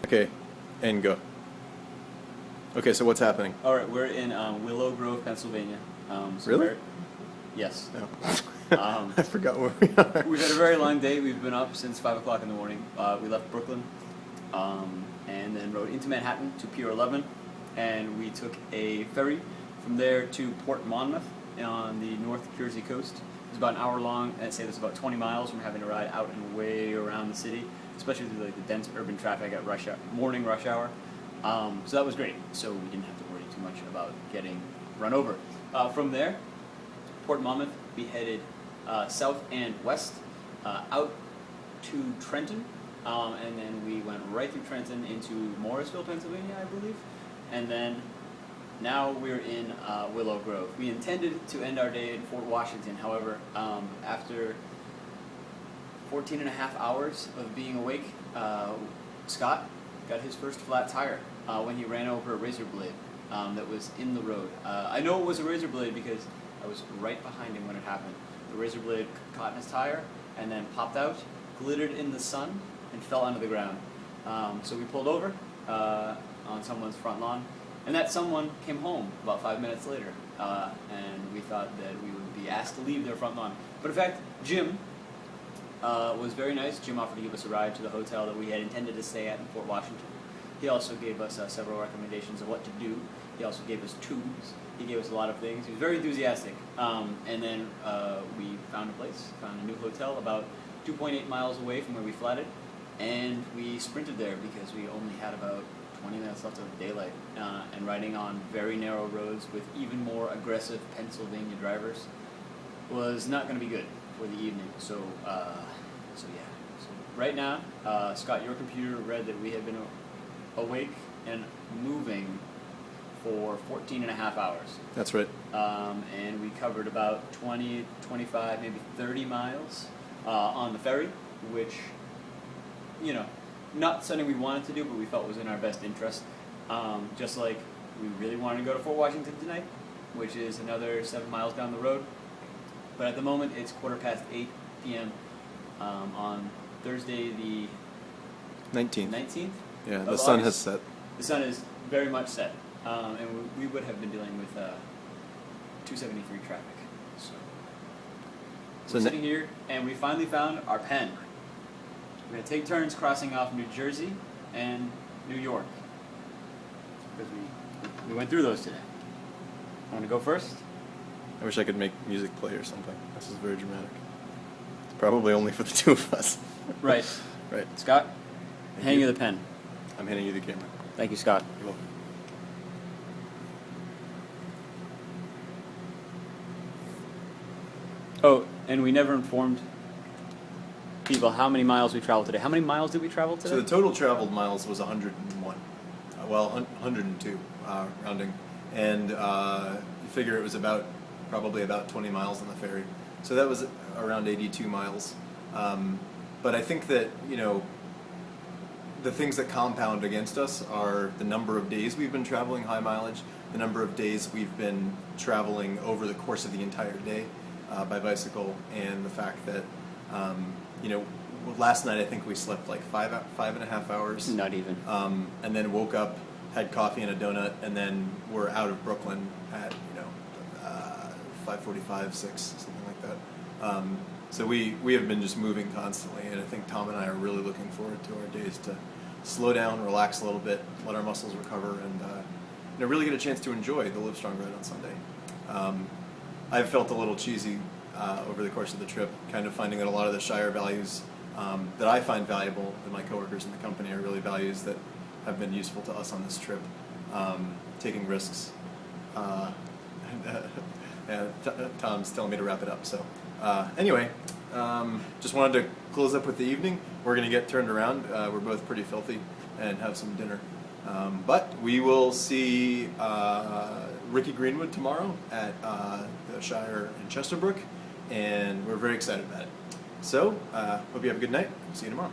Okay, and go. Okay, so what's happening? All right, we're in Williow Grove, Pennsylvania. Really? Yes. No. Um, I forgot where we are. We've had a very long day. We've been up since 5 o'clock in the morning. We left Brooklyn and then rode into Manhattan to Pier 11, and we took a ferry from there to Port Monmouth on the North Jersey coast. It's about an hour long. I'd say that's about 20 miles from having to ride out and way around the city, especially through like the dense urban traffic at morning rush hour. So that was great. So we didn't have to worry too much about getting run over. From there, Port Monmouth, we headed south and west out to Trenton, and then we went right through Trenton into Morrisville, Pennsylvania, I believe, and then now we're in Williow Grove. We intended to end our day in Fort Washington, however, after 14 and a half hours of being awake, Scott got his first flat tire when he ran over a razor blade that was in the road. I know it was a razor blade because I was right behind him when it happened. The razor blade caught in his tire and then popped out, glittered in the sun, and fell onto the ground. So we pulled over on someone's front lawn, and that someone came home about 5 minutes later, and we thought that we would be asked to leave their front lawn. But in fact, Jim was very nice. Jim offered to give us a ride to the hotel that we had intended to stay at in Fort Washington. He also gave us several recommendations of what to do. He also gave us tubes. He gave us a lot of things. He was very enthusiastic. And then we found a place, found a new hotel about 2.8 miles away from where we flatted, and we sprinted there because we only had about 20 minutes left of daylight, and riding on very narrow roads with even more aggressive Pennsylvania drivers was not going to be good for the evening. So yeah. So right now, Scott, your computer read that we had been awake and moving for 14 and a half hours. That's right. And we covered about 20, 25, maybe 30 miles on the ferry, which, you know, not something we wanted to do, but we felt was in our best interest. Just like we really wanted to go to Fort Washington tonight, which is another 7 miles down the road. But at the moment, it's 8:15 p.m. On Thursday the 19th. Yeah, the of sun August. has set. The sun is very much set, and we would have been dealing with 273 traffic. So we're sitting here, and we finally found our pen. We're going to take turns crossing off New Jersey and New York, because we went through those today. Want to go first? I wish I could make music play or something. This is very dramatic. Probably only for the two of us. Right. Right. Scott, Thank you the pen. I'm handing you the camera. Thank you, Scott. You're welcome. Oh, and we never informed people how many miles we traveled today. How many miles did we travel today? So the total traveled miles was 101. Well, 102, rounding. And you figure it was probably about 20 miles on the ferry. So that was around 82 miles. But I think that, you know, the things that compound against us are the number of days we've been traveling high mileage, the number of days we've been traveling over the course of the entire day by bicycle, and the fact that, you know, last night I think we slept like five and a half hours. Not even. And then woke up, had coffee and a donut, and then we're out of Brooklyn at, you know, 5:45, 6, something like that. So we have been just moving constantly, and I think Tom and I are really looking forward to our days to slow down, relax a little bit, let our muscles recover, and you know, really get a chance to enjoy the Livestrong ride on Sunday. I've felt a little cheesy over the course of the trip, kind of finding that a lot of the Shire values that I find valuable, and my coworkers in the company are really values that have been useful to us on this trip. Taking risks. And Tom's telling me to wrap it up. So anyway, just wanted to close up with the evening. We're going to get turned around. We're both pretty filthy and have some dinner. But we will see Ricky Greenwood tomorrow at the Shire in Chesterbrook, and we're very excited about it. So hope you have a good night. See you tomorrow.